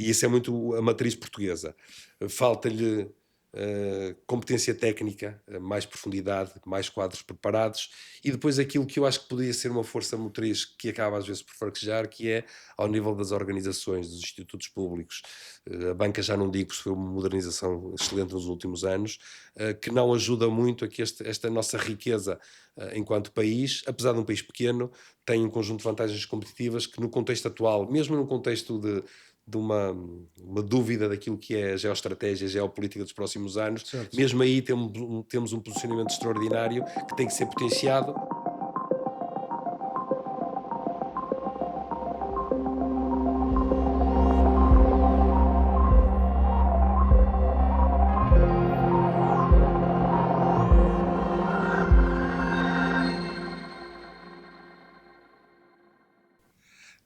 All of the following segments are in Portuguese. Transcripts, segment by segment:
E isso é muito a matriz portuguesa. Falta-lhe competência técnica, mais profundidade, mais quadros preparados, e depois aquilo que eu acho que poderia ser uma força motriz que acaba às vezes por fraquejar, que é ao nível das organizações, dos institutos públicos. A banca já não digo, porque foi uma modernização excelente nos últimos anos, que não ajuda muito a que esta nossa riqueza enquanto país, apesar de um país pequeno, tem um conjunto de vantagens competitivas que no contexto atual, mesmo no contexto de uma dúvida daquilo que é a geoestratégia, a geopolítica dos próximos anos, Certo. mesmo aí temos um posicionamento extraordinário que tem que ser potenciado.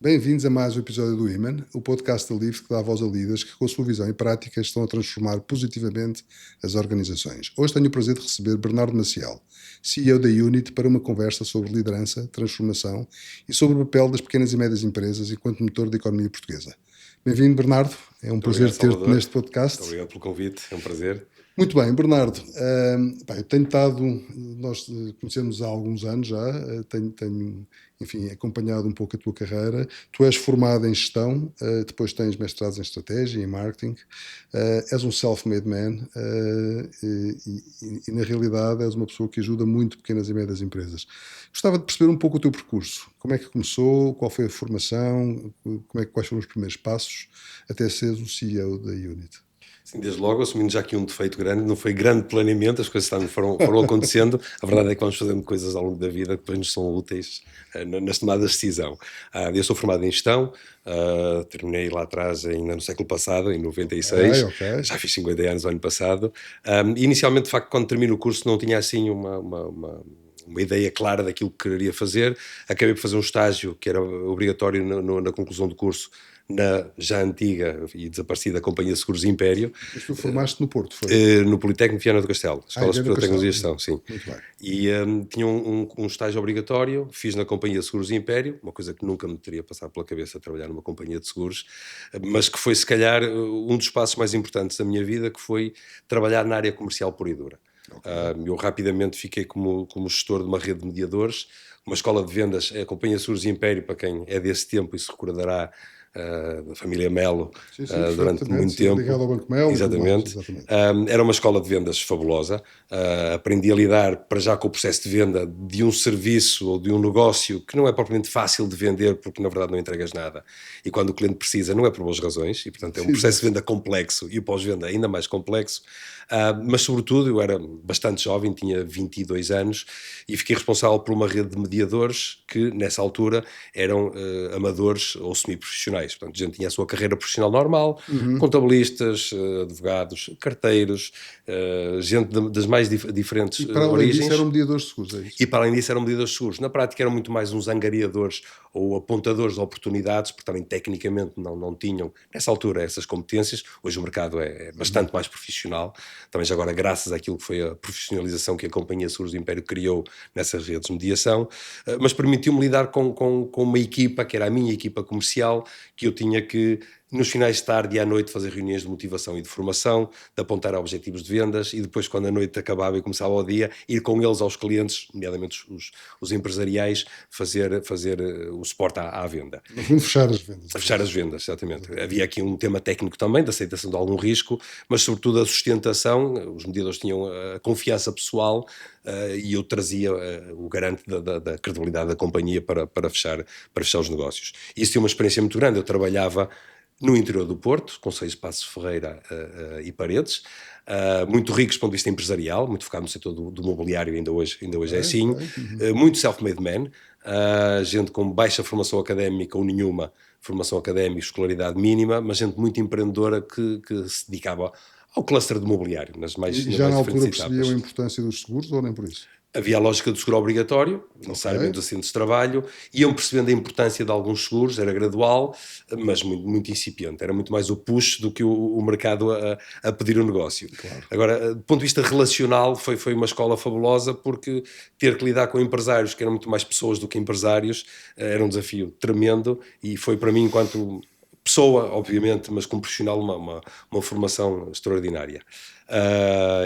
Bem-vindos a mais um episódio do Iman, o podcast da LIVRE que dá voz a líderes que, com a sua visão e prática, estão a transformar positivamente as organizações. Hoje tenho o prazer de receber Bernardo Maciel, CEO da Unit, para uma conversa sobre liderança, transformação e sobre o papel das pequenas e médias empresas enquanto motor da economia portuguesa. Bem-vindo, Bernardo. É um prazer ter-te neste podcast. Muito obrigado pelo convite, é um prazer. Muito bem, Bernardo, eu tenho estado, nós conhecemos há alguns anos já, tenho, enfim, acompanhado um pouco a tua carreira. Tu és formado em gestão, depois tens mestrados em estratégia e em marketing, és um self-made man e na realidade és uma pessoa que ajuda muito pequenas e médias empresas. Gostava de perceber um pouco o teu percurso, como é que começou, qual foi a formação, quais foram os primeiros passos até seres o CEO da Unit. Sim, desde logo, assumindo já aqui um defeito grande, não foi grande planeamento, as coisas foram acontecendo. A verdade é que vamos fazendo coisas ao longo da vida que depois nos são úteis nas tomadas de decisão. Eu sou formado em gestão, terminei lá atrás ainda no século passado, em 96, Okay. Já fiz 50 anos no ano passado. Inicialmente, de facto, quando termino o curso não tinha assim uma ideia clara daquilo que queria fazer. Acabei por fazer um estágio que era obrigatório na conclusão do curso, na já antiga e desaparecida Companhia de Seguros Império. Mas tu formaste no Porto, foi? No Politécnico de Viana do Castelo, Escola Superior de Tecnologia e Gestão, sim. Muito bem. E tinha um estágio obrigatório, fiz na Companhia de Seguros Império, uma coisa que nunca me teria passado pela cabeça trabalhar numa companhia de seguros, mas que foi se calhar um dos passos mais importantes da minha vida, que foi trabalhar na área comercial pura e dura. Okay. Eu rapidamente fiquei como gestor de uma rede de mediadores, uma escola de vendas, a Companhia de Seguros Império, para quem é desse tempo e se recordará, da família Melo, sim, durante muito tempo. Ligado ao Banco Melo. Exatamente. Exatamente. Era uma escola de vendas fabulosa. Aprendi a lidar para já com o processo de venda de um serviço ou de um negócio que não é propriamente fácil de vender, porque na verdade não entregas nada. E quando o cliente precisa, não é por boas razões. E portanto é um processo de venda complexo e o pós-venda ainda mais complexo. Mas sobretudo eu era bastante jovem, tinha 22 anos e fiquei responsável por uma rede de mediadores que nessa altura eram amadores ou semi-profissionais. Portanto, a gente tinha a sua carreira profissional normal, contabilistas, advogados, carteiros, gente das mais diferentes origens. E para além disso eram mediadores de seguros, é isso? E para além disso eram mediadores de seguros. Na prática eram muito mais uns angariadores ou apontadores de oportunidades, porque também tecnicamente não tinham, nessa altura, essas competências. Hoje o mercado é bastante mais profissional. Também já agora, graças àquilo que foi a profissionalização que a Companhia de Seguros do Império criou nessas redes de mediação, mas permitiu-me lidar com uma equipa, que era a minha equipa comercial, que eu tinha que, nos finais de tarde e à noite, fazer reuniões de motivação e de formação, de apontar objetivos de vendas e depois, quando a noite acabava e começava o dia, ir com eles aos clientes, nomeadamente os empresariais, fazer o suporte à venda. No fundo, fechar as vendas. Fechar as vendas, exatamente. Havia aqui um tema técnico também, da aceitação de algum risco, mas sobretudo a sustentação. Os mediadores tinham a confiança pessoal e eu trazia o garante da credibilidade da companhia para fechar os negócios. Isso tinha uma experiência muito grande. Eu trabalhava no interior do Porto, Conselhos de Passos Ferreira e Paredes, muito ricos do ponto de vista empresarial, muito focado no setor do mobiliário, ainda hoje é assim, muito self-made man, gente com baixa formação académica ou nenhuma formação académica, escolaridade mínima, mas gente muito empreendedora que se dedicava ao cluster do mobiliário, nas mais diferentes etapas. E já na altura percebiam a etapas. Importância dos seguros ou nem por isso? Havia a lógica do seguro obrigatório, necessariamente dos acidentes de trabalho, iam percebendo a importância de alguns seguros, era gradual, mas muito, muito incipiente. Era muito mais o push do que o mercado a pedir o negócio. Claro. Agora, do ponto de vista relacional, foi uma escola fabulosa, porque ter que lidar com empresários, que eram muito mais pessoas do que empresários, era um desafio tremendo, e foi para mim, enquanto pessoa, obviamente, mas como profissional, uma formação extraordinária.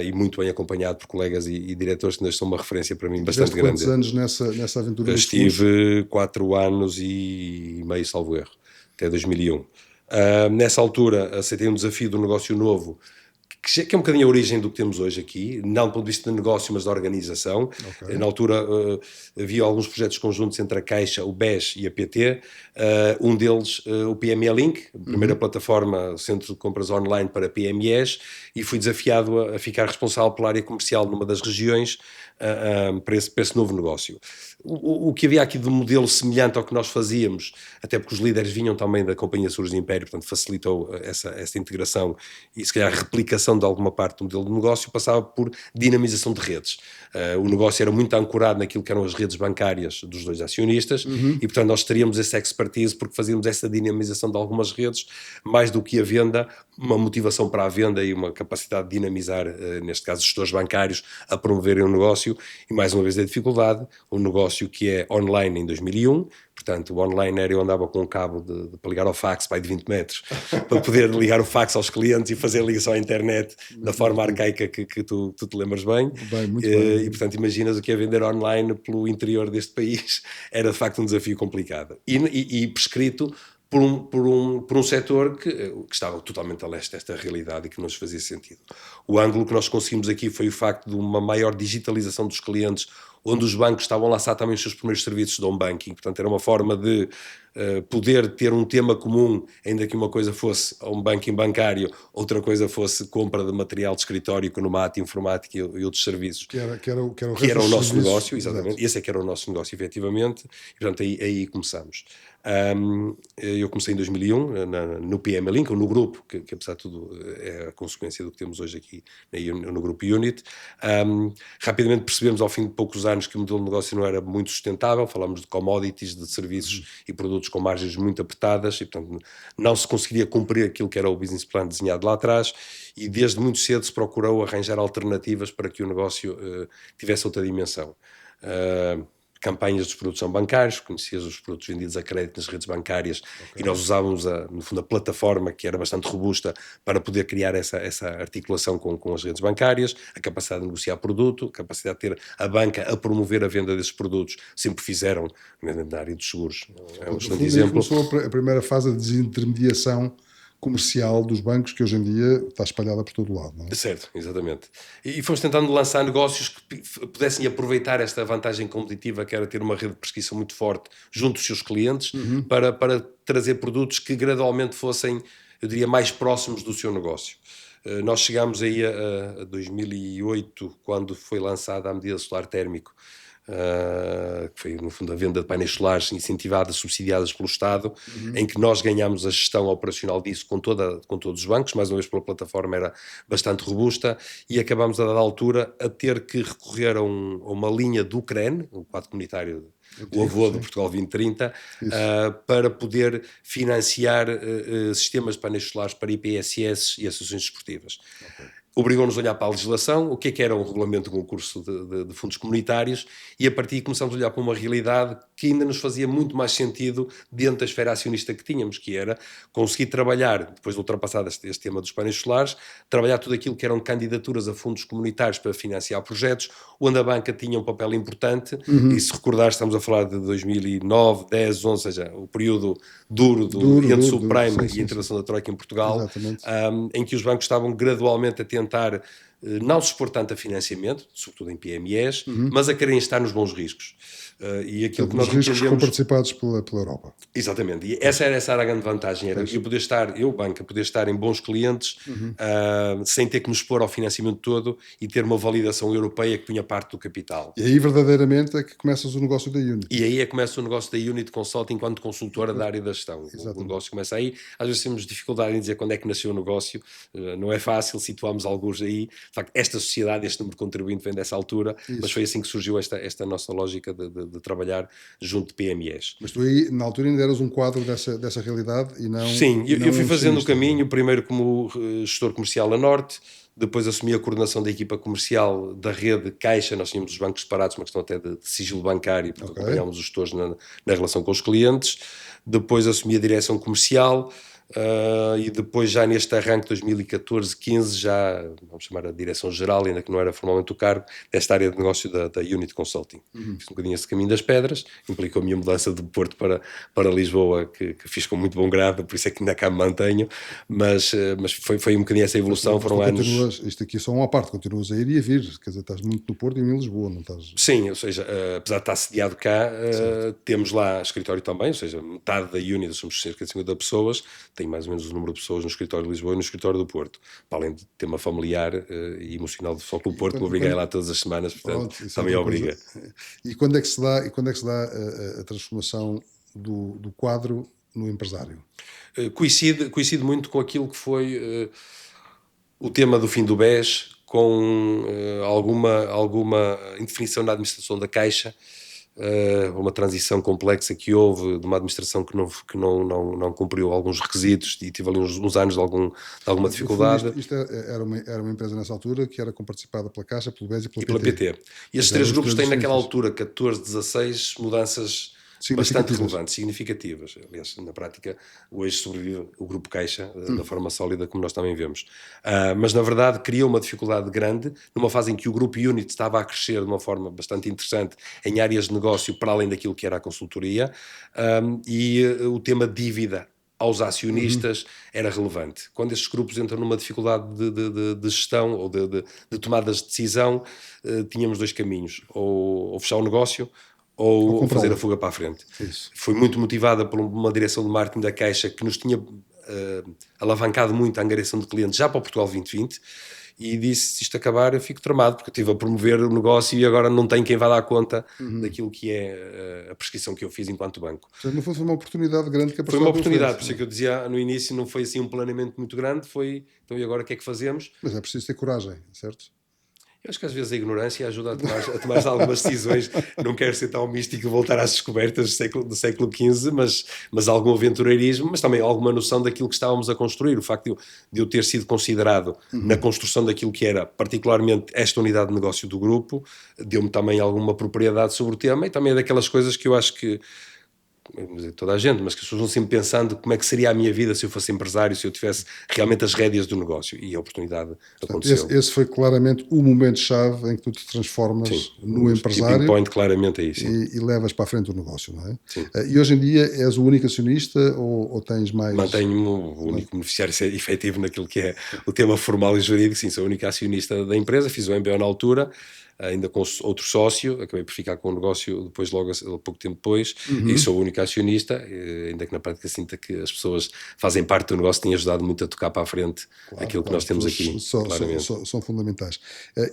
E muito bem acompanhado por colegas e diretores que são uma referência para mim bastante grande. Quantos anos nessa aventura? Estive 4 anos e meio, salvo erro, até 2001. Nessa altura aceitei um desafio do negócio novo, que é um bocadinho a origem do que temos hoje aqui, não do ponto de vista de negócio, mas de organização. Okay. Na altura havia alguns projetos conjuntos entre a Caixa, o BES e a PT, um deles o PME Link, a primeira plataforma, centro de compras online para PMEs, e fui desafiado a ficar responsável pela área comercial numa das regiões para esse novo negócio. O que havia aqui de modelo semelhante ao que nós fazíamos, até porque os líderes vinham também da Companhia Seguros de Império, portanto facilitou essa integração e se calhar a replicação de alguma parte do modelo de negócio, passava por dinamização de redes. O negócio era muito ancorado naquilo que eram as redes bancárias dos dois acionistas e portanto nós teríamos essa expertise porque fazíamos essa dinamização de algumas redes, mais do que a venda, uma motivação para a venda e uma capacidade de dinamizar, neste caso, gestores bancários a promoverem o negócio. E mais uma vez a dificuldade, um negócio que é online em 2001, portanto o online era eu andava com um cabo para ligar ao fax de 20 metros, para poder ligar o fax aos clientes e fazer a ligação à internet da forma arcaica que tu te lembras bem. Muito bem. E portanto imaginas o que é vender online pelo interior deste país, era de facto um desafio complicado. E prescrito por um setor que estava totalmente a leste desta realidade e que não nos fazia sentido. O ângulo que nós conseguimos aqui foi o facto de uma maior digitalização dos clientes, onde os bancos estavam a lançar também os seus primeiros serviços de home banking, portanto era uma forma de poder ter um tema comum, ainda que uma coisa fosse home banking bancário, outra coisa fosse compra de material de escritório, economato, informática e outros serviços. Que era o nosso negócio, exatamente. Esse é que era o nosso negócio, efetivamente, e portanto aí começamos. Eu comecei em 2001 no PME Link, no grupo, que apesar de tudo é a consequência do que temos hoje aqui no grupo Unit. Rapidamente percebemos ao fim de poucos anos que o modelo de negócio não era muito sustentável, falámos de commodities, de serviços e produtos com margens muito apertadas e portanto não se conseguiria cumprir aquilo que era o business plan desenhado lá atrás e desde muito cedo se procurou arranjar alternativas para que o negócio tivesse outra dimensão. Campanhas de produção bancários, conhecias os produtos vendidos a crédito nas redes bancárias e nós usávamos, no fundo, a plataforma que era bastante robusta para poder criar essa articulação com as redes bancárias, a capacidade de negociar produto, a capacidade de ter a banca a promover a venda desses produtos, sempre fizeram na área dos seguros. É um excelente exemplo. Começou a primeira fase de desintermediação comercial dos bancos, que hoje em dia está espalhada por todo lado, não é? Certo, exatamente. E fomos tentando lançar negócios que pudessem aproveitar esta vantagem competitiva, que era ter uma rede de prescrição muito forte junto dos seus clientes, para trazer produtos que gradualmente fossem, eu diria, mais próximos do seu negócio. Nós chegámos aí a 2008, quando foi lançada a medida solar térmico, que foi no fundo a venda de painéis solares incentivadas, subsidiadas pelo Estado, em que nós ganhámos a gestão operacional disso com todos os bancos, mais uma vez pela plataforma era bastante robusta, e acabámos a dada altura a ter que recorrer a uma linha do CREN, o quadro comunitário, o avô de Portugal 2030, para poder financiar sistemas de painéis solares para IPSS e associações desportivas. Obrigou-nos a olhar para a legislação, o que era um regulamento de concurso de fundos comunitários, e a partir começamos a olhar para uma realidade que ainda nos fazia muito mais sentido dentro da esfera acionista que tínhamos, que era conseguir trabalhar, depois de ultrapassar este tema dos painéis solares, trabalhar tudo aquilo que eram candidaturas a fundos comunitários para financiar projetos, onde a banca tinha um papel importante, e se recordar estamos a falar de 2009, 10, 11, ou seja, o período duro entre o subprime e a intervenção da Troika em Portugal, em que os bancos estavam gradualmente a tentar não se expor tanto a financiamento, sobretudo em PMEs, mas a querem estar nos bons riscos. E aquilo que nós riscos entendemos... participados pela Europa. Exatamente, e essa era a grande vantagem, era eu, banca, poder estar em bons clientes, sem ter que nos expor ao financiamento todo e ter uma validação europeia que punha parte do capital. E aí verdadeiramente é que começas o negócio da Unit. E aí é que começa o negócio da Unit Consulting enquanto consultora da área da gestão. O negócio começa aí, às vezes temos dificuldade em dizer quando é que nasceu o negócio, não é fácil, situamos alguns aí, de facto esta sociedade, este número de contribuinte vem dessa altura, mas foi assim que surgiu esta nossa lógica de trabalhar junto de PMEs. Mas tu aí, na altura, ainda eras um quadro dessa realidade e não... Sim, eu fui fazendo o caminho, primeiro como gestor comercial a Norte, depois assumi a coordenação da equipa comercial da rede Caixa, nós tínhamos os bancos separados, uma questão até de sigilo bancário, porque acompanhámos os gestores na relação com os clientes, depois assumi a direção comercial, e depois já neste arranque 2014-15 já, vamos chamar a direção-geral, ainda que não era formalmente o cargo, desta área de negócio da Unit Consulting. Fiz um bocadinho esse caminho das pedras, implicou a minha mudança de Porto para Lisboa, que fiz com muito bom grado, por isso é que ainda cá me mantenho, mas foi um bocadinho essa evolução, foram anos... Isto aqui é só uma parte, continuas a ir e a vir, quer dizer, estás muito no Porto e em Lisboa, não estás... Sim, ou seja, apesar de estar sediado cá, temos lá escritório também, ou seja, metade da Unit, somos cerca de 50 pessoas, tenho mais ou menos o número de pessoas no escritório de Lisboa e no escritório do Porto, para além de tema familiar e emocional do Futebol Clube Porto, me obriguei lá todas as semanas, portanto, também obriga. E quando é que se dá a transformação do quadro no empresário? Coincide muito com aquilo que foi o tema do fim do BES, com alguma indefinição na administração da Caixa, uma transição complexa que houve de uma administração que não cumpriu alguns requisitos e tive ali uns anos de alguma dificuldade. Isto era uma empresa nessa altura que era comparticipada pela Caixa, pelo BES e pela PT. E estes três grupos têm naquela altura, 14, 16, mudanças bastante relevantes, significativas. Aliás, na prática, hoje sobrevive o Grupo Caixa da forma sólida, como nós também vemos. Mas, na verdade, criou uma dificuldade grande, numa fase em que o Grupo Unit estava a crescer de uma forma bastante interessante em áreas de negócio, para além daquilo que era a consultoria, e o tema dívida aos acionistas era relevante. Quando estes grupos entram numa dificuldade de gestão ou de tomadas de decisão, tínhamos dois caminhos, ou fechar o negócio, ou fazer a fuga para a frente. Isso. Foi muito motivada por uma direção de marketing da Caixa que nos tinha alavancado muito a angariação de clientes já para o Portugal 2020, e disse, se isto acabar eu fico tramado, porque eu estive a promover o negócio e agora não tenho quem vá dar conta daquilo que é a prescrição que eu fiz enquanto banco. Portanto, não foi uma oportunidade grande que apareceu. Foi uma oportunidade, por isso é que eu dizia no início, não foi assim um planeamento muito grande, foi, então e agora o que é que fazemos? Mas é preciso ter coragem, certo? Eu acho que às vezes a ignorância ajuda a tomar algumas decisões. Não quero ser tão místico e voltar às descobertas do século XV, mas algum aventureirismo, mas também alguma noção daquilo que estávamos a construir. O facto de eu ter sido considerado na construção daquilo que era particularmente esta unidade de negócio do grupo, deu-me também alguma propriedade sobre o tema, e também é daquelas coisas que eu acho que toda a gente, mas que as pessoas vão sempre pensando como é que seria a minha vida se eu fosse empresário, se eu tivesse realmente as rédeas do negócio, e a oportunidade aconteceu. Esse foi claramente o momento-chave em que tu te transformas no empresário, point, claramente é isso, e levas para a frente o negócio, não é? Sim. E hoje em dia és o único acionista ou tens mais... Mantenho-me o único beneficiário efetivo naquilo que é o tema formal e jurídico. Sim, sou o único acionista da empresa, fiz o MBO na altura, ainda com outro sócio, acabei por ficar com o negócio depois, logo pouco tempo depois, e sou o único acionista, ainda que na prática sinta que as pessoas fazem parte do negócio, têm ajudado muito a tocar para a frente aquilo que nós temos aqui, claramente. São fundamentais.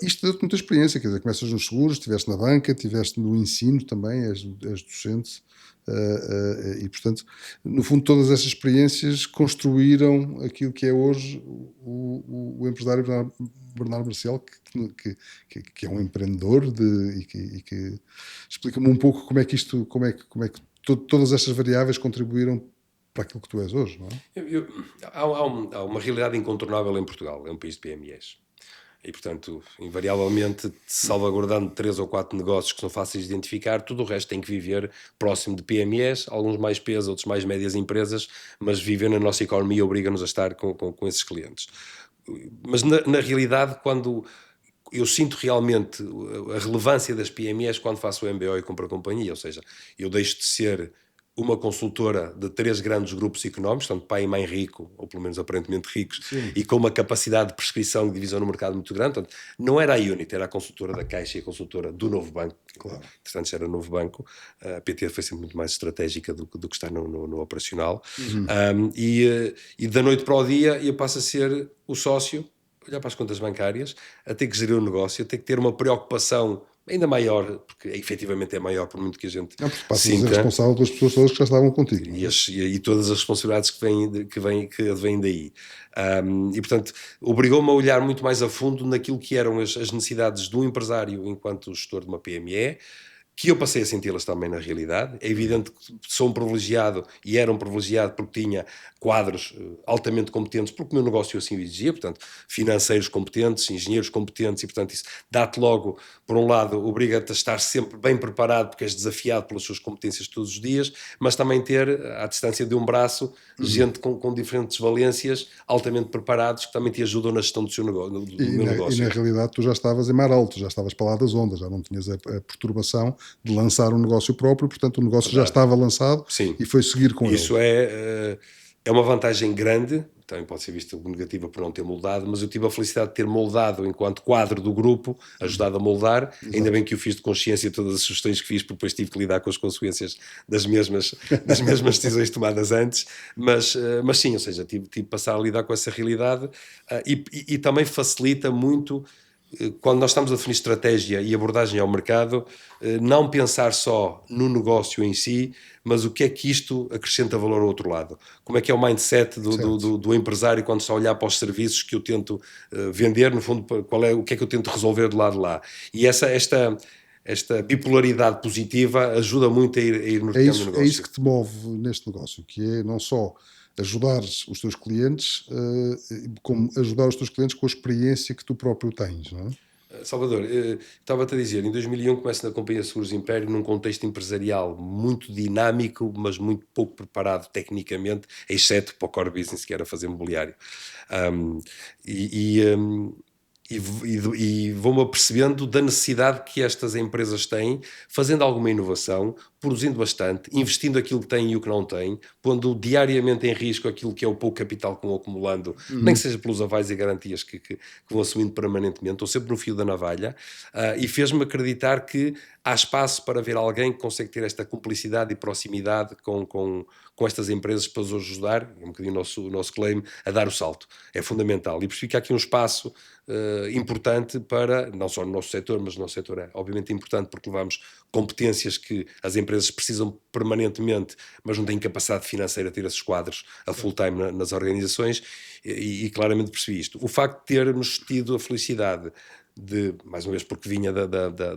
Isto deu-te muita experiência, quer dizer, começas nos seguros, estiveste na banca, estiveste no ensino também, és docente, e portanto, no fundo, todas essas experiências construíram aquilo que é hoje o empresário Bernardo Marcial, que é um empreendedor e que explica-me um pouco como é que todas estas variáveis contribuíram para aquilo que tu és hoje, não é? Há uma realidade incontornável em Portugal, é um país de PMEs. E, portanto, invariavelmente, salvaguardando 3 ou 4 negócios que são fáceis de identificar, tudo o resto tem que viver próximo de PMEs, alguns mais pequenas, outros mais médias empresas, mas viver na nossa economia obriga-nos a estar com esses clientes. Mas, na realidade, quando eu sinto realmente a relevância das PMEs quando faço o MBO e compro a companhia, ou seja, eu deixo de ser uma consultora de 3 grandes grupos económicos, tanto pai e mãe rico, ou pelo menos aparentemente ricos, Sim. E com uma capacidade de prescrição e divisão no mercado muito grande. Portanto, não era a Unit, era a consultora da Caixa e a consultora do Novo Banco. Claro. Portanto, era o Novo Banco. A PT foi sempre muito mais estratégica do que está no operacional. E da noite para o dia eu passo a ser o sócio, olhar para as contas bancárias, a ter que gerir o negócio, a ter que ter uma preocupação ainda maior, porque efetivamente é maior por muito que a gente passas a ser responsável pelas pessoas todas que já estavam contigo. E todas as responsabilidades que advêm daí. E, portanto, obrigou-me a olhar muito mais a fundo naquilo que eram as necessidades do empresário enquanto gestor de uma PME, que eu passei a senti-las também na realidade. É evidente que sou um privilegiado e era um privilegiado porque tinha quadros altamente competentes, porque o meu negócio assim o exigia, portanto, financeiros competentes, engenheiros competentes, e portanto isso dá-te logo, por um lado, obriga-te a estar sempre bem preparado, porque és desafiado pelas suas competências todos os dias, mas também ter, à distância de um braço, gente com diferentes valências, altamente preparados, que também te ajudam na gestão do seu negócio, do meu E na negócio. realidade tu já estavas em mar alto, já estavas para lá das ondas, já não tinhas a perturbação de lançar um negócio próprio, portanto o negócio já Verdade. estava lançado Sim. e foi seguir com ele. Isso é uma vantagem grande, também pode ser vista como negativa por não ter moldado, mas eu tive a felicidade de ter moldado enquanto quadro do grupo, ajudado a moldar. Ainda bem que o fiz de consciência, todas as sugestões que fiz, porque depois tive que lidar com as consequências das mesmas decisões tomadas antes, mas sim, ou seja, tive que passar a lidar com essa realidade, e também facilita muito, quando nós estamos a definir estratégia e abordagem ao mercado, não pensar só no negócio em si, mas o que é que isto acrescenta valor ao outro lado. Como é que é o mindset do empresário quando está a olhar para os serviços que eu tento vender, no fundo, o que é que eu tento resolver do lado de lá. E esta bipolaridade positiva ajuda muito a ir norteando o negócio. É isso que te move neste negócio, que é não só ajudar os teus clientes, como ajudar os teus clientes com a experiência que tu próprio tens, não é? Salvador, estava-te a dizer, em 2001 começo na Companhia de Seguros Império num contexto empresarial muito dinâmico, mas muito pouco preparado tecnicamente, exceto para o core business, que era fazer mobiliário. Um, e, e, um, e vou-me apercebendo da necessidade que estas empresas têm, fazendo alguma inovação, produzindo bastante, investindo aquilo que têm e o que não têm, pondo diariamente em risco aquilo que é o pouco capital que vão acumulando, nem que seja pelos avais e garantias que vão assumindo permanentemente, estou sempre no fio da navalha, e fez-me acreditar que há espaço para ver alguém que consegue ter esta cumplicidade e proximidade com estas empresas para os ajudar, é um bocadinho o nosso claim, a dar o salto. É fundamental. E fica aqui um espaço importante para, não só no nosso setor, mas no nosso setor é obviamente importante porque levamos competências que as empresas precisam permanentemente, mas não têm capacidade financeira a ter esses quadros a full time nas organizações, e claramente percebi isto. O facto de termos tido a felicidade de, mais uma vez porque vinha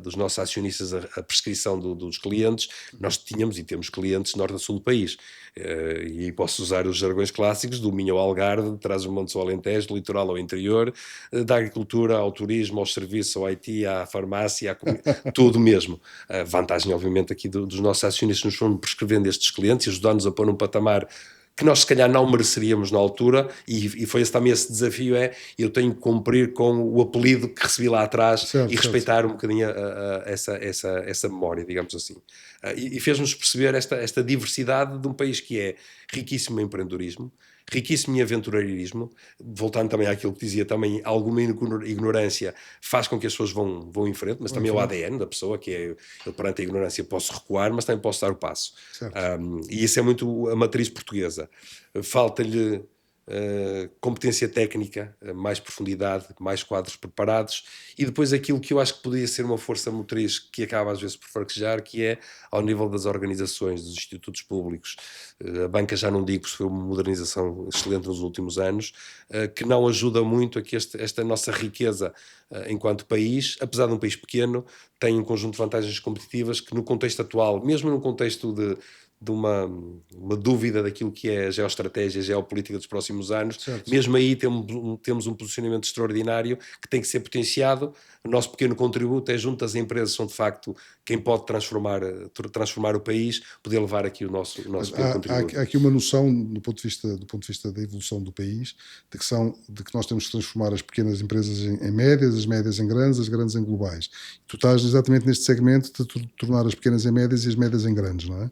dos nossos acionistas a prescrição dos clientes, nós tínhamos e temos clientes norte a sul do país, e aí posso usar os jargões clássicos do Minho ao Algarve, de Trás-os-Montes ao Alentejo, do litoral ao interior, da agricultura ao turismo, ao serviço, ao IT, à farmácia, tudo mesmo. A vantagem obviamente aqui dos nossos acionistas nos foram prescrevendo estes clientes e ajudando-nos a pôr num patamar que nós se calhar não mereceríamos na altura, e foi também esse desafio, eu tenho que cumprir com o apelido que recebi lá atrás, Certo, e respeitar um bocadinho essa memória, digamos assim. E fez-nos perceber esta diversidade de um país que é riquíssimo em empreendedorismo, riquíssimo em aventureirismo, voltando também àquilo que dizia, também alguma ignorância faz com que as pessoas vão em frente, mas também é o ADN da pessoa, que é, eu perante a ignorância posso recuar, mas também posso dar o passo. E isso é muito a matriz portuguesa. Falta-lhe competência técnica, mais profundidade, mais quadros preparados, e depois aquilo que eu acho que poderia ser uma força motriz que acaba às vezes por fraquejar, que é ao nível das organizações, dos institutos públicos. A banca já não digo, foi uma modernização excelente nos últimos anos, que não ajuda muito a que esta nossa riqueza enquanto país, apesar de um país pequeno, tem um conjunto de vantagens competitivas que no contexto atual, mesmo no contexto de uma dúvida daquilo que é a geoestratégia, a geopolítica dos próximos anos, certo. mesmo aí temos um posicionamento extraordinário que tem que ser potenciado. O nosso pequeno contributo é, junto às empresas, são de facto quem pode transformar o país, poder levar aqui o nosso pequeno contributo. Há aqui uma noção, do ponto de vista da evolução do país, de que nós temos que transformar as pequenas empresas em médias, as médias em grandes, as grandes em globais. Tu estás exatamente neste segmento de tornar as pequenas em médias e as médias em grandes, não é?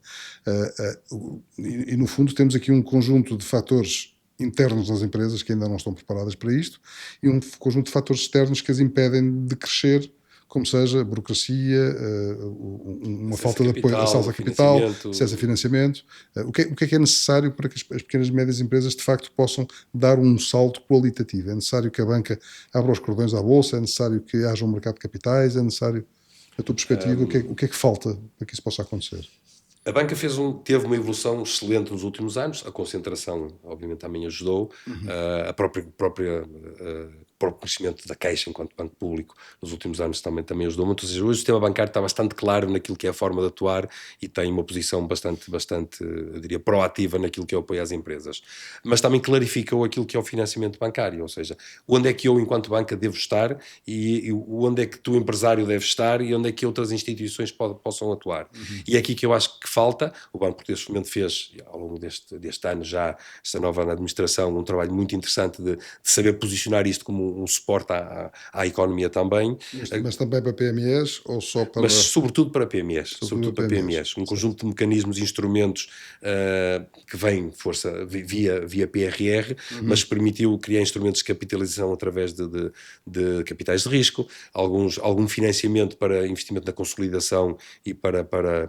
E no fundo temos aqui um conjunto de fatores internos nas empresas que ainda não estão preparadas para isto, e um conjunto de fatores externos que as impedem de crescer, como seja burocracia, uma falta de apoio, acesso a capital, acesso a financiamento. O que é necessário para que as pequenas e médias empresas de facto possam dar um salto qualitativo? É necessário que a banca abra os cordões à bolsa, é necessário que haja um mercado de capitais, é necessário, na tua perspectiva, o que é que falta para que isso possa acontecer? A banca teve uma evolução excelente nos últimos anos, a concentração obviamente também ajudou, a própria próprio crescimento da Caixa enquanto banco público nos últimos anos também ajudou muito. Ou seja, hoje o sistema bancário está bastante claro naquilo que é a forma de atuar e tem uma posição bastante, eu diria, proativa naquilo que é o apoio às empresas. Mas também clarificou aquilo que é o financiamento bancário, ou seja, onde é que eu, enquanto banca, devo estar e onde é que tu, empresário, deves estar e onde é que outras instituições possam atuar. E é aqui que eu acho que falta. O Banco Português de Fomento fez, ao longo deste ano, já esta nova administração, um trabalho muito interessante de saber posicionar isto como um suporte à economia também. Mas também para PMEs ou só para... Mas sobretudo para PMEs. Sobretudo para PMEs. Um conjunto de mecanismos e instrumentos que vêm via PRR, mas permitiu criar instrumentos de capitalização através de capitais de risco, algum financiamento para investimento na consolidação e para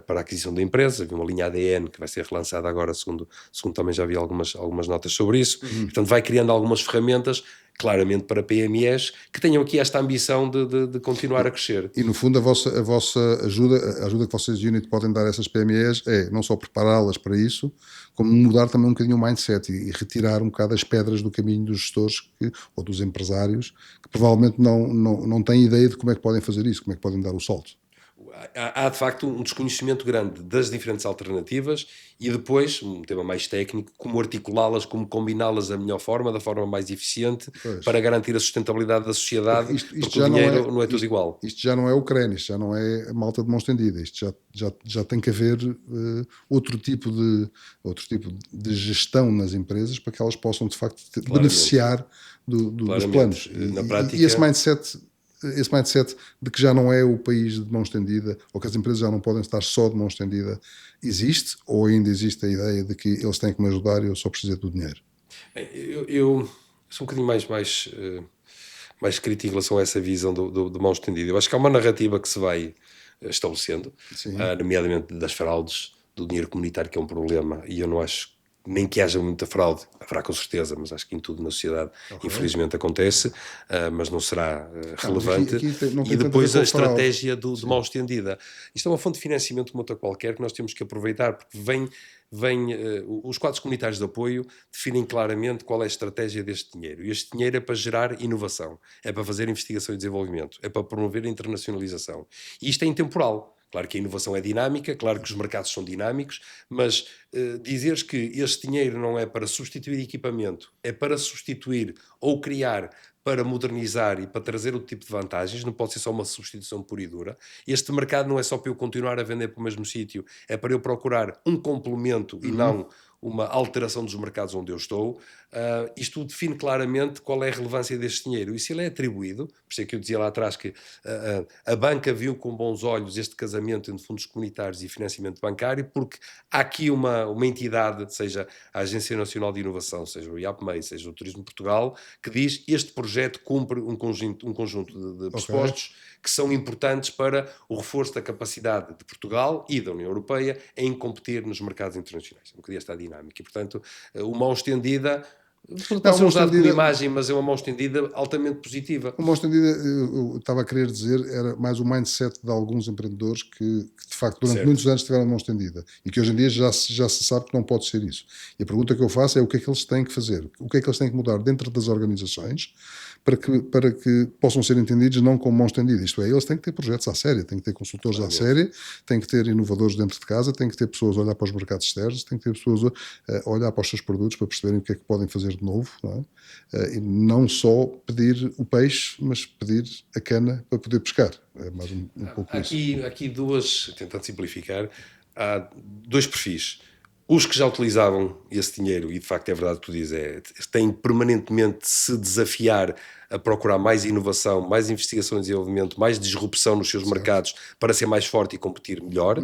a aquisição da empresa. Havia uma linha ADN que vai ser relançada agora, segundo também já vi algumas notas sobre isso. Portanto, vai criando algumas ferramentas claramente para PMEs que tenham aqui esta ambição de continuar a crescer. E no fundo a vossa ajuda, a ajuda que vocês Unit podem dar a essas PMEs é não só prepará-las para isso, como mudar também um bocadinho o mindset e retirar um bocado as pedras do caminho dos gestores ou dos empresários que provavelmente não têm ideia de como é que podem fazer isso, como é que podem dar o salto. Há de facto um desconhecimento grande das diferentes alternativas e depois, um tema mais técnico, como articulá-las, como combiná-las da melhor forma, da forma mais eficiente, para garantir a sustentabilidade da sociedade, porque o dinheiro não é tudo igual. Isto já não é Ucrânia, isto já não é a malta de mão estendida, isto já tem que haver outro tipo de gestão nas empresas para que elas possam de facto beneficiar dos planos. Na prática, e esse mindset de que já não é o país de mão estendida, ou que as empresas já não podem estar só de mão estendida, existe? Ou ainda existe a ideia de que eles têm que me ajudar e eu só preciso do dinheiro? Eu sou um bocadinho mais crítico em relação a essa visão de mão estendida. Eu acho que há uma narrativa que se vai estabelecendo, nomeadamente das fraudes, do dinheiro comunitário, que é um problema, e eu não acho nem que haja muita fraude, haverá com certeza, mas acho que em tudo na sociedade infelizmente acontece, mas não será relevante. E depois a estratégia de mão estendida. Isto é uma fonte de financiamento como outra qualquer que nós temos que aproveitar, porque os quadros comunitários de apoio definem claramente qual é a estratégia deste dinheiro. E este dinheiro é para gerar inovação, é para fazer investigação e desenvolvimento, é para promover a internacionalização. E isto é intemporal. Claro que a inovação é dinâmica, claro que os mercados são dinâmicos, mas dizeres que este dinheiro não é para substituir equipamento, é para substituir ou criar, para modernizar e para trazer outro tipo de vantagens, não pode ser só uma substituição pura e dura. Este mercado não é só para eu continuar a vender para o mesmo sítio, é para eu procurar um complemento e não uma alteração dos mercados onde eu estou. Isto define claramente qual é a relevância deste dinheiro. E se ele é atribuído, por isso é que eu dizia lá atrás que a banca viu com bons olhos este casamento entre fundos comunitários e financiamento bancário, porque há aqui uma entidade, seja a Agência Nacional de Inovação, seja o IAPMEI, seja o Turismo de Portugal, que diz que este projeto cumpre um conjunto de pressupostos que são importantes para o reforço da capacidade de Portugal e da União Europeia em competir nos mercados internacionais. Um bocadinho esta dinâmica. E, portanto, uma mão estendida, pode ser usado como imagem, mas é uma mão estendida altamente positiva. Uma mão estendida, eu estava a querer dizer, era mais o mindset de alguns empreendedores que de facto, durante muitos anos tiveram mão estendida e que hoje em dia já se sabe que não pode ser isso. E a pergunta que eu faço é o que é que eles têm que fazer? O que é que eles têm que mudar dentro das organizações para que possam ser entendidos não como mão estendida? Isto é, eles têm que ter projetos à séria, têm que ter consultores à séria, têm que ter inovadores dentro de casa, têm que ter pessoas a olhar para os mercados externos, têm que ter pessoas a olhar para os seus produtos para perceberem o que é que podem fazer de novo, não é? E não só pedir o peixe, mas pedir a cana para poder pescar. É mais um pouco isso. Aqui tentando simplificar, há dois perfis. Os que já utilizavam esse dinheiro, e de facto é verdade o que tu dizes, têm permanentemente de se desafiar a procurar mais inovação, mais investigação e desenvolvimento, mais disrupção nos seus mercados para ser mais forte e competir melhor.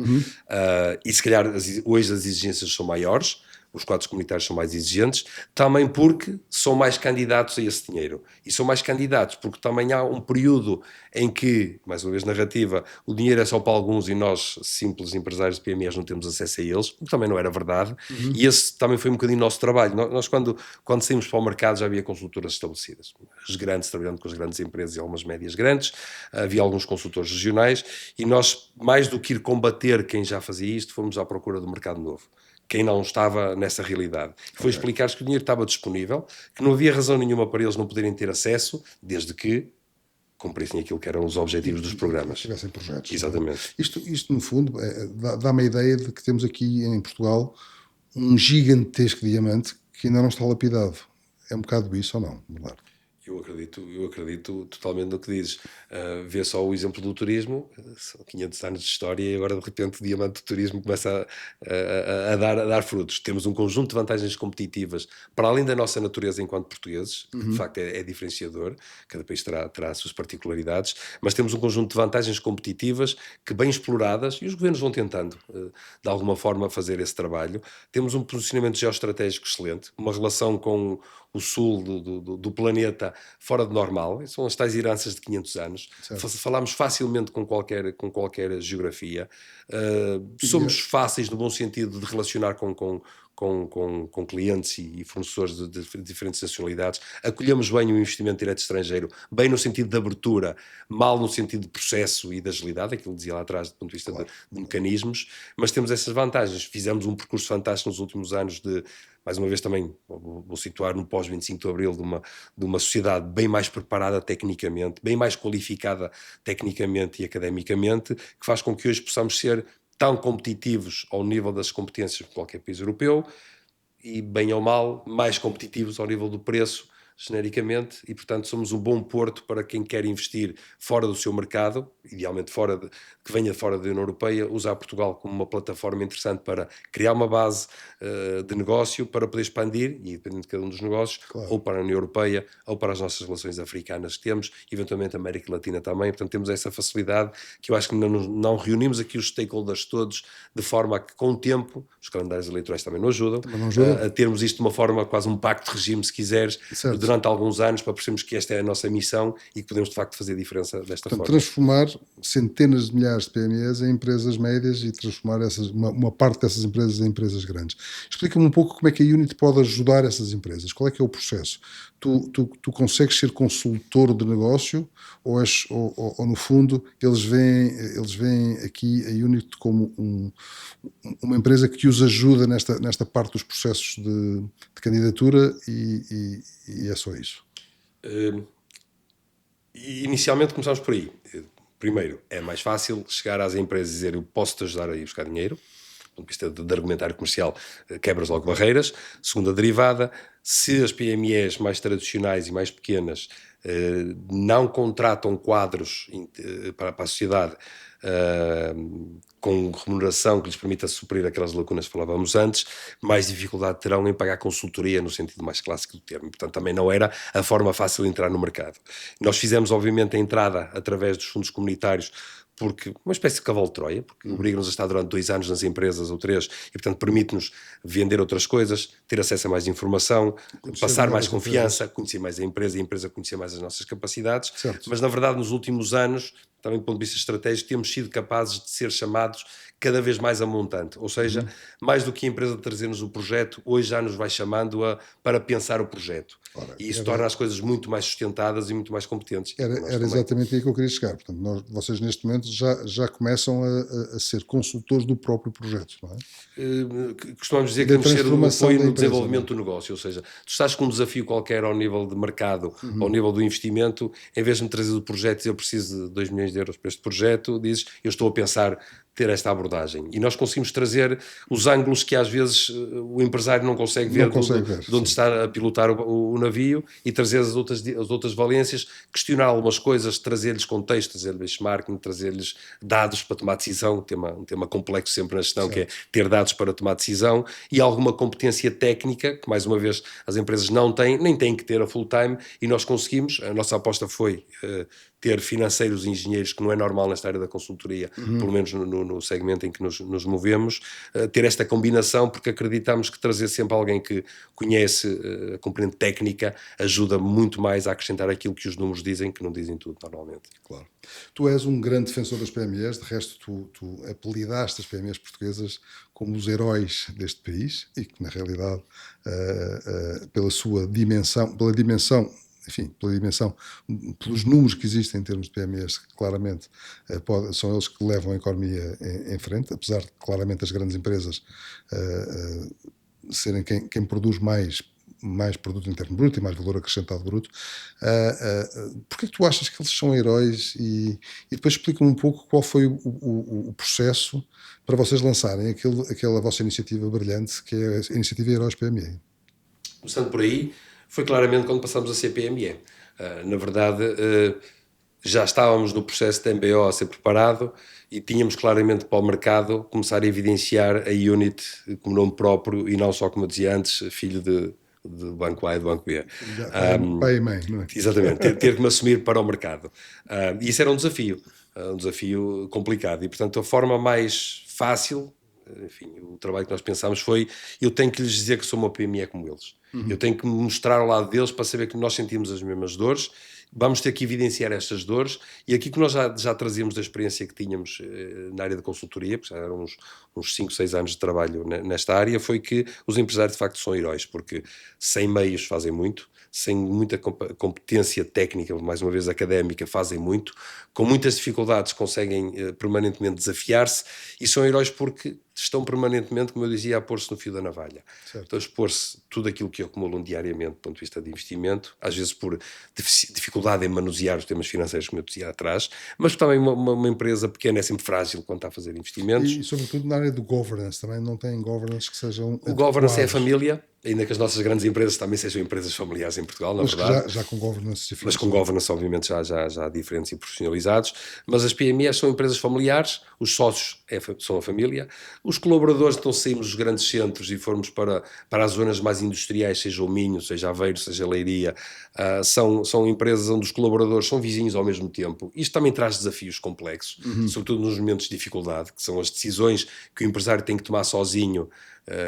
E se calhar hoje as exigências são maiores, os quadros comunitários são mais exigentes, também porque são mais candidatos a esse dinheiro. E são mais candidatos porque também há um período em que, mais uma vez narrativa, o dinheiro é só para alguns e nós, simples empresários de PMEs, não temos acesso a eles, o que também não era verdade. E esse também foi um bocadinho o nosso trabalho. Nós quando saímos para o mercado, já havia consultoras estabelecidas. As grandes, trabalhando com as grandes empresas e algumas médias grandes, havia alguns consultores regionais, e nós, mais do que ir combater quem já fazia isto, fomos à procura do mercado novo. quem não estava nessa realidade. Foi explicar-lhes que o dinheiro estava disponível, que não havia razão nenhuma para eles não poderem ter acesso, desde que cumprissem aquilo que eram os objetivos dos programas. Tivessem projetos. Exatamente. Isto no fundo, dá-me a ideia de que temos aqui em Portugal um gigantesco diamante que ainda não está lapidado. É um bocado isso ou não, Bernardo? Eu acredito totalmente no que dizes. Vê só o exemplo do turismo, são 500 anos de história e agora de repente o diamante do turismo começa a dar frutos. Temos um conjunto de vantagens competitivas para além da nossa natureza enquanto portugueses, que de facto é diferenciador, cada país terá as suas particularidades, mas temos um conjunto de vantagens competitivas que, bem exploradas, e os governos vão tentando de alguma forma fazer esse trabalho, temos um posicionamento geoestratégico excelente, uma relação com o sul do planeta fora de normal, são as tais heranças de 500 anos, falamos facilmente com qualquer geografia, somos fáceis no bom sentido de relacionar com clientes e fornecedores de diferentes nacionalidades, acolhemos bem o investimento direto estrangeiro, bem no sentido de abertura, mal no sentido de processo e de agilidade, aquilo que dizia lá atrás do ponto de vista de mecanismos, mas temos essas vantagens. Fizemos um percurso fantástico nos últimos anos mais uma vez também, vou situar no pós-25 de Abril, de uma sociedade bem mais preparada tecnicamente, bem mais qualificada tecnicamente e academicamente, que faz com que hoje possamos ser tão competitivos ao nível das competências de qualquer país europeu e, bem ou mal, mais competitivos ao nível do preço, genericamente, e portanto somos um bom porto para quem quer investir fora do seu mercado, idealmente que venha fora da União Europeia, usar Portugal como uma plataforma interessante para criar uma base de negócio, para poder expandir, e dependendo de cada um dos negócios, ou para a União Europeia, ou para as nossas relações africanas que temos, eventualmente a América Latina também. Portanto temos essa facilidade que eu acho que não reunimos aqui os stakeholders todos de forma a que, com o tempo, os calendários eleitorais também não ajudam, a termos isto de uma forma, quase um pacto de regime, se quiseres, durante alguns anos, para percebermos que esta é a nossa missão e que podemos de facto fazer a diferença desta forma. Transformar centenas de milhares de PMEs em empresas médias e transformar uma parte dessas empresas em empresas grandes. Explica-me um pouco como é que a Unit pode ajudar essas empresas. Qual é que é o processo? Tu consegues ser consultor de negócio ou no fundo eles veem aqui a Unit como uma empresa que os ajuda nesta parte dos processos de candidatura e é só isso? Inicialmente começamos por aí. Primeiro, é mais fácil chegar às empresas e dizer eu posso-te ajudar a ir buscar dinheiro. Do ponto de vista de argumentário comercial, quebras logo barreiras. Segunda derivada, se as PMEs mais tradicionais e mais pequenas não contratam quadros para a sociedade com remuneração que lhes permita suprir aquelas lacunas que falávamos antes, mais dificuldade terão em pagar consultoria no sentido mais clássico do termo. Portanto, também não era a forma fácil de entrar no mercado. Nós fizemos, obviamente, a entrada através dos fundos comunitários, porque uma espécie de cavalo de Troia, porque obriga-nos a estar durante 2 anos nas empresas ou 3, e portanto permite-nos vender outras coisas, ter acesso a mais informação, passar mais confiança, conhecer mais a empresa conhecer mais as nossas capacidades, mas na verdade nos últimos anos, também do ponto de vista estratégico, temos sido capazes de ser chamados cada vez mais a montante, ou seja, mais do que a empresa trazer-nos o projeto, hoje já nos vai chamando para pensar o projeto. E isso torna as coisas muito mais sustentadas e muito mais competentes. Era exatamente aí que eu queria chegar. Portanto, vocês neste momento já começam a ser consultores do próprio projeto, não é? Costumamos dizer que temos de ser o apoio no desenvolvimento do negócio, ou seja, tu estás com um desafio qualquer ao nível de mercado, ao nível do investimento, em vez de me trazer o projeto e dizer eu preciso de 2 milhões de euros para este projeto, dizes eu estou a pensar ter esta abordagem. E nós conseguimos trazer os ângulos que às vezes o empresário não consegue ver de onde está a pilotar o navio e trazer as outras valências, questionar algumas coisas, trazer-lhes contexto, trazer-lhes benchmarking, trazer-lhes dados para tomar decisão, um tema complexo sempre na gestão, que é ter dados para tomar decisão, e alguma competência técnica, que mais uma vez as empresas não têm, nem têm que ter a full time, e nós conseguimos. A nossa aposta foi ter financeiros e engenheiros, que não é normal nesta área da consultoria, pelo menos no segmento em que nos movemos, ter esta combinação, porque acreditamos que trazer sempre alguém que conhece a componente técnica ajuda muito mais a acrescentar aquilo que os números dizem, que não dizem tudo normalmente. Claro. Tu és um grande defensor das PMEs, de resto tu apelidaste as PMEs portuguesas como os heróis deste país e que na realidade pela dimensão enfim, pela dimensão, pelos números que existem em termos de PMEs, claramente são eles que levam a economia em frente, apesar de claramente as grandes empresas serem quem produz mais produto interno bruto e mais valor acrescentado bruto. Porquê que tu achas que eles são heróis? E depois explica-me um pouco qual foi o processo para vocês lançarem aquela vossa iniciativa brilhante, que é a iniciativa Heróis PME. Começando por aí, foi claramente quando passamos a ser PME. Na verdade, já estávamos no processo de MBO a ser preparado e tínhamos claramente para o mercado começar a evidenciar a Unit como nome próprio e não só, como eu dizia antes, filho de Banco A e do Banco B. Pai e mãe, não é? Exatamente, ter que me assumir para o mercado. E isso era um desafio complicado. E, portanto, a forma mais fácil, enfim, o trabalho que nós pensámos foi: eu tenho que lhes dizer que sou uma PME como eles. Eu tenho que mostrar ao lado deles para saber que nós sentimos as mesmas dores. Vamos ter que evidenciar estas dores, e aqui que nós já trazíamos da experiência que tínhamos na área de consultoria, porque já eram uns 5, 6 anos de trabalho nesta área, foi que os empresários de facto são heróis, porque sem meios fazem muito, sem muita competência técnica, mais uma vez académica, fazem muito, com muitas dificuldades conseguem permanentemente desafiar-se, e são heróis porque estão permanentemente, como eu dizia, a pôr-se no fio da navalha. Certo. Então, expor-se tudo aquilo que acumulam diariamente do ponto de vista de investimento, às vezes por dificuldade em manusear os temas financeiros, como eu dizia atrás, mas também uma empresa pequena é sempre frágil quando está a fazer investimentos. E sobretudo na área do governance, também não tem governance que sejam O governance é a família, ainda que as nossas grandes empresas também sejam empresas familiares em Portugal, na verdade. Já com governance diferentes. Mas com governance, obviamente, já diferentes e profissionalizados. Mas as PMEs são empresas familiares, os sócios são a família, os colaboradores, então saímos dos grandes centros e formos para as zonas mais industriais, seja o Minho, seja Aveiro, seja Leiria, são empresas onde os colaboradores são vizinhos ao mesmo tempo. Isto também traz desafios complexos, sobretudo nos momentos de dificuldade, que são as decisões que o empresário tem que tomar sozinho.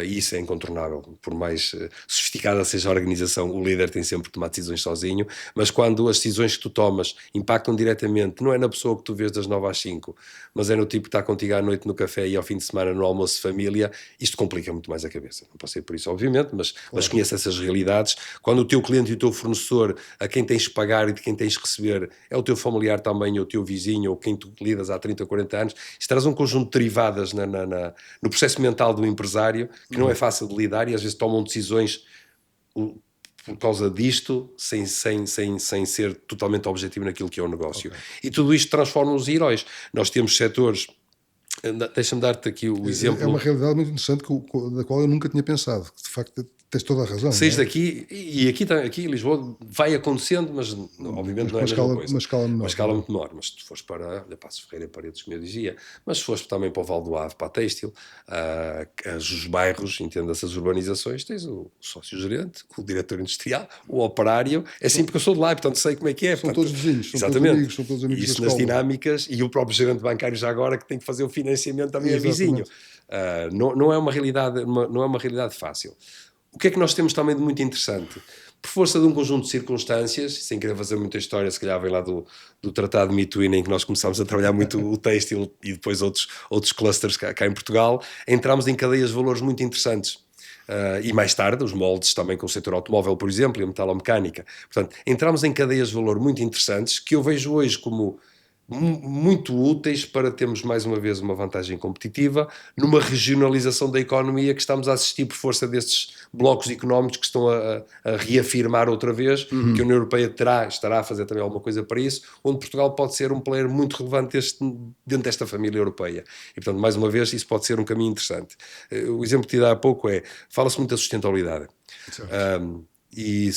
E isso é incontornável, por mais sofisticada seja a organização, o líder tem sempre que tomar decisões sozinho, mas quando as decisões que tu tomas impactam diretamente, não é na pessoa que tu vês das 9 às 5, mas é no tipo que está contigo à noite no café e ao fim de semana no almoço de família, isto complica muito mais a cabeça. Não passei por isso, obviamente, mas conheço essas realidades. Quando o teu cliente e o teu fornecedor, a quem tens que pagar e de quem tens que receber, é o teu familiar também, ou o teu vizinho, ou quem tu lidas há 30 ou 40 anos, isto traz um conjunto de derivadas no processo mental do empresário, que não é fácil de lidar, e às vezes tomam decisões por causa disto, sem ser totalmente objetivo naquilo que é o negócio. Okay. E tudo isto transforma-os em heróis. Nós temos setores... Deixa-me dar-te aqui o exemplo... É uma realidade muito interessante da qual eu nunca tinha pensado. De facto, tens toda a razão. Saís daqui, e aqui em Lisboa vai acontecendo, mas obviamente não é a mesma coisa. Uma escala muito menor. Mas se tu fores para Passos Ferreira e Paredes, como eu dizia, mas se fores também para o Val do Ave, para a Têxtil, os bairros, entenda-se as urbanizações, tens o sócio-gerente, o diretor industrial, o operário, é assim porque eu sou de lá, portanto sei como é que é. São todos vizinhos, exatamente. São todos amigos isso nas dinâmicas, e o próprio gerente bancário já agora que tem que fazer o financiamento também é vizinho. Não é uma realidade fácil. O que é que nós temos também de muito interessante? Por força de um conjunto de circunstâncias, sem querer fazer muita história, se calhar vem lá do Tratado de Mituína, em que nós começámos a trabalhar muito o têxtil e depois outros clusters cá em Portugal, entramos em cadeias de valores muito interessantes. E mais tarde, os moldes também com o setor automóvel, por exemplo, e a metalomecânica. Portanto, entramos em cadeias de valor muito interessantes que eu vejo hoje como muito úteis para termos mais uma vez uma vantagem competitiva numa regionalização da economia que estamos a assistir por força destes blocos económicos que estão a reafirmar outra vez que a União Europeia estará a fazer também alguma coisa para isso, onde Portugal pode ser um player muito relevante dentro desta família europeia. E portanto, mais uma vez, isso pode ser um caminho interessante. O exemplo que te dá há pouco fala-se muito da sustentabilidade. E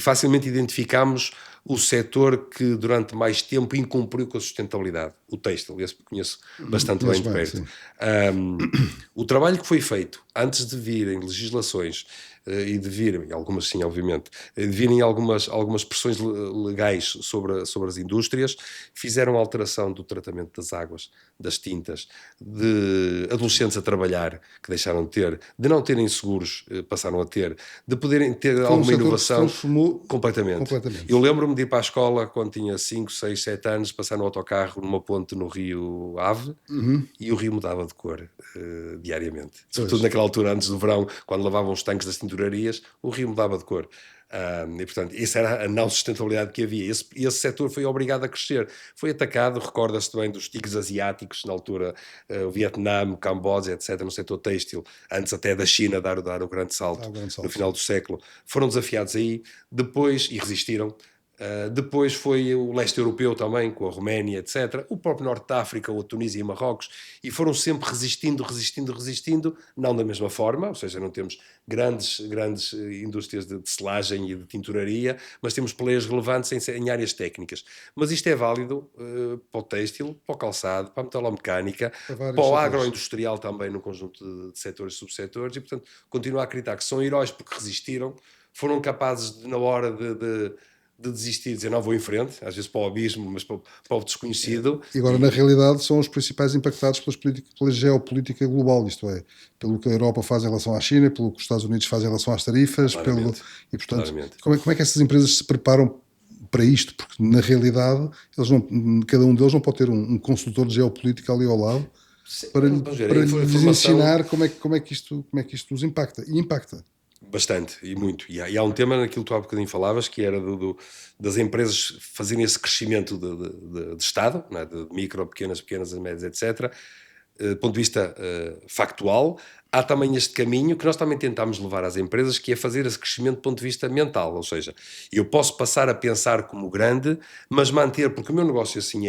facilmente identificamos o setor que durante mais tempo incumpriu com a sustentabilidade, o têxtil, esse conheço bastante bem de perto. O trabalho que foi feito antes de virem legislações e de virem, algumas sim, obviamente, de virem algumas pressões legais sobre as indústrias, fizeram alteração do tratamento das águas, das tintas, de adolescentes a trabalhar, que deixaram de ter, de não terem seguros, passaram a ter, de poderem ter alguma inovação. Completamente. Eu lembro-me de ir para a escola quando tinha 5, 6, 7 anos, passar no autocarro numa ponte no rio Ave, e o rio mudava de cor diariamente. Sobretudo naquela altura, antes do verão, quando lavavam os tanques das tinturarias, o rio mudava de cor. E, portanto, essa era a não sustentabilidade que havia. Esse setor foi obrigado a crescer. Foi atacado, recorda-se bem dos tigres asiáticos, na altura, o Vietnã, o Camboja, etc., no setor têxtil, antes até da China dar o grande salto, no final do século. Foram desafiados aí, depois, e resistiram. Depois foi o leste europeu também, com a Roménia, etc. O próprio norte da África, a Tunísia e Marrocos, e foram sempre resistindo, não da mesma forma, ou seja, não temos grandes indústrias de selagem e de tinturaria, mas temos players relevantes em áreas técnicas. Mas isto é válido para o têxtil, para o calçado, para a metalomecânica, para o agroindustrial também, no conjunto de setores e subsetores, e portanto continuo a acreditar que são heróis porque resistiram, foram capazes na hora de desistir, dizer não, vou em frente, às vezes para o abismo, mas para o desconhecido. E agora, na realidade, são os principais impactados pela geopolítica global, isto é, pelo que a Europa faz em relação à China, pelo que os Estados Unidos fazem em relação às tarifas, e portanto, como é que essas empresas se preparam para isto? Porque na realidade, cada um deles não pode ter um consultor de geopolítica ali ao lado para lhes ensinar como é que isto os impacta. E impacta. Bastante, e muito. E há um tema naquilo que tu há bocadinho falavas, que era das empresas fazerem esse crescimento de Estado, não é? De micro, pequenas, médias, etc. Do ponto de vista factual, há também este caminho que nós também tentámos levar às empresas, que é fazer esse crescimento do ponto de vista mental. Ou seja, eu posso passar a pensar como grande, mas manter, porque o meu negócio assim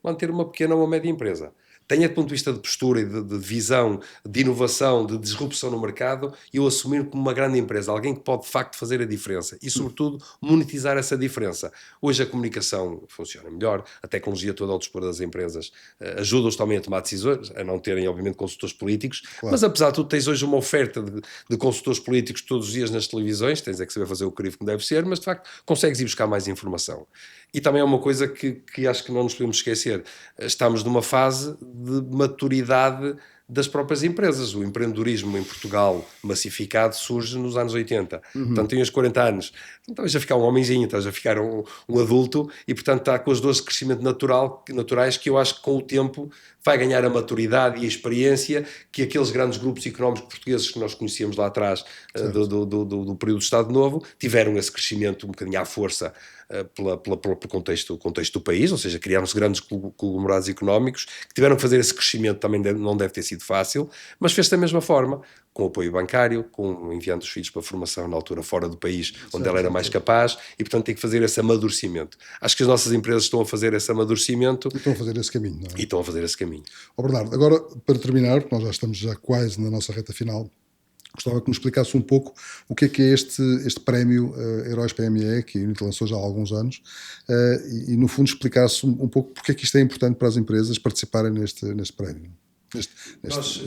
manter uma pequena ou uma média empresa. Tenha do ponto de vista de postura e de visão, de inovação, de disrupção no mercado, eu assumir como uma grande empresa, alguém que pode de facto fazer a diferença e sobretudo monetizar essa diferença. Hoje a comunicação funciona melhor, a tecnologia toda ao dispor das empresas ajuda-os também a tomar decisões, a não terem obviamente consultores políticos, claro. Mas apesar de tudo tens hoje uma oferta de consultores políticos todos os dias nas televisões, tens é que saber fazer o crivo como deve ser, mas de facto consegues ir buscar mais informação. E também é uma coisa que acho que não nos podemos esquecer, estamos numa fase de maturidade das próprias empresas. O empreendedorismo em Portugal massificado surge nos anos 80. Portanto, tenho os 40 anos. Então, estás a ficar um homenzinho, estás a ficar um adulto e, portanto, está com as dores de crescimento naturais que eu acho que com o tempo vai ganhar a maturidade e a experiência que aqueles grandes grupos económicos portugueses que nós conhecíamos lá atrás do período do Estado Novo tiveram esse crescimento um bocadinho à força pelo contexto do país, ou seja, criaram-se grandes conglomerados económicos que tiveram que fazer esse crescimento, também não deve ter sido fácil, mas fez-se da mesma forma, com apoio bancário, enviando os filhos para a formação na altura fora do país, onde ela era mais capaz, e portanto tem que fazer esse amadurecimento. Acho que as nossas empresas estão a fazer esse amadurecimento. E estão a fazer esse caminho, não é? E estão a fazer esse caminho. Bernardo, agora para terminar, porque nós já estamos quase na nossa reta final, gostava que me explicasse um pouco o que é este prémio Heróis PME, que a Unity lançou já há alguns anos, e no fundo explicasse um pouco porque é que isto é importante para as empresas participarem neste prémio. Nós,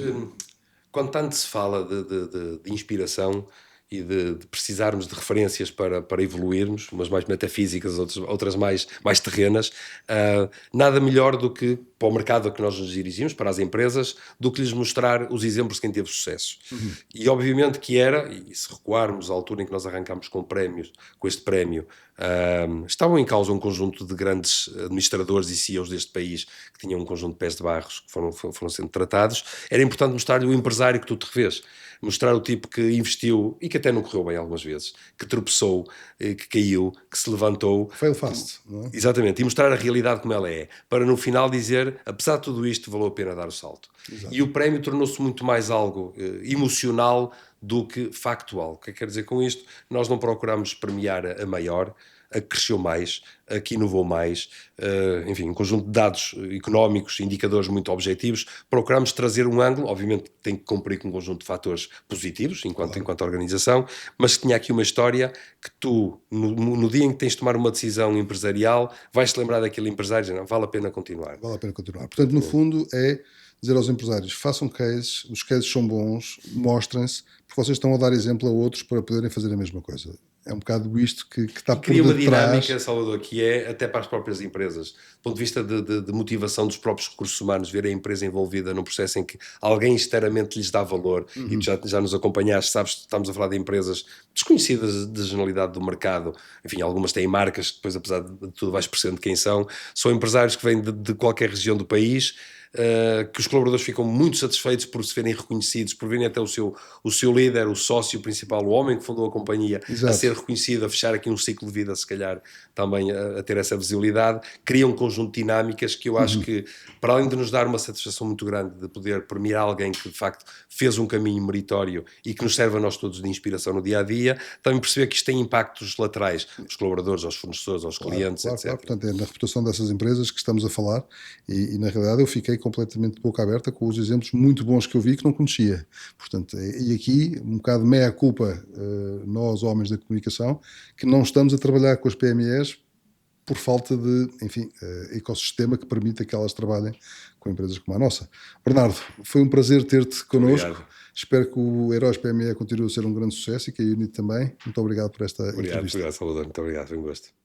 quando tanto se fala de inspiração e de precisarmos de referências para evoluirmos, umas mais metafísicas, outras mais terrenas, nada melhor do que para o mercado a que nós nos dirigimos, para as empresas, do que lhes mostrar os exemplos de quem teve sucesso. E obviamente que e se recuarmos à altura em que nós arrancámos com este prémio, estavam em causa um conjunto de grandes administradores e CEOs deste país que tinham um conjunto de pés de barros que foram sendo tratados. Era importante mostrar-lhe o empresário que tu te revês, mostrar o tipo que investiu e que até não correu bem algumas vezes, que tropeçou, que caiu, que se levantou. Fail fast, não é? Exatamente, e mostrar a realidade como ela é, para no final dizer, apesar de tudo isto, valeu a pena dar o salto. Exato. E o prémio tornou-se muito mais algo emocional do que factual. O que quer dizer com isto? Nós não procuramos premiar a maior, a que cresceu mais, a que inovou mais, enfim, um conjunto de dados económicos, indicadores muito objetivos. Procuramos trazer um ângulo, obviamente tem que cumprir com um conjunto de fatores positivos, enquanto organização, mas que tinha aqui uma história que tu, no dia em que tens de tomar uma decisão empresarial, vais-te lembrar daquele empresário e dizer, não, vale a pena continuar. Vale a pena continuar. Portanto, no fundo, é dizer aos empresários, façam cases, os cases são bons, mostrem-se, porque vocês estão a dar exemplo a outros para poderem fazer a mesma coisa. É um bocado isto que está por detrás. Cria uma dinâmica, Salvador, que é até para as próprias empresas. Do ponto de vista de motivação dos próprios recursos humanos, ver a empresa envolvida num processo em que alguém externamente lhes dá valor, e tu já nos acompanhaste, sabes, estamos a falar de empresas desconhecidas da generalidade do mercado, enfim, algumas têm marcas que depois, apesar de tudo, vais percebendo quem são empresários que vêm de qualquer região do país, que os colaboradores ficam muito satisfeitos por se verem reconhecidos, por verem até o seu líder, o sócio principal, o homem que fundou a companhia, Exato. a ser reconhecido, a fechar aqui um ciclo de vida, se calhar também a ter essa visibilidade, cria um conjunto de dinâmicas que eu acho que, para além de nos dar uma satisfação muito grande de poder premiar alguém que de facto fez um caminho meritório e que nos serve a nós todos de inspiração no dia-a-dia, também perceber que isto tem impactos laterais, aos colaboradores, aos fornecedores, aos clientes, Claro, etc. claro. Portanto, é na reputação dessas empresas que estamos a falar e na realidade eu fiquei completamente de boca aberta com os exemplos muito bons que eu vi que não conhecia. Portanto, e aqui um bocado meia culpa, nós homens da comunicação, que não estamos a trabalhar com as PMEs por falta de, enfim, ecossistema que permita que elas trabalhem com empresas como a nossa. Bernardo, foi um prazer ter-te connosco. Obrigado. Espero que o Heróis PME continue a ser um grande sucesso e que a Unity também. Muito obrigado por esta entrevista. Obrigado, Salvador. Muito obrigado. Foi um gosto.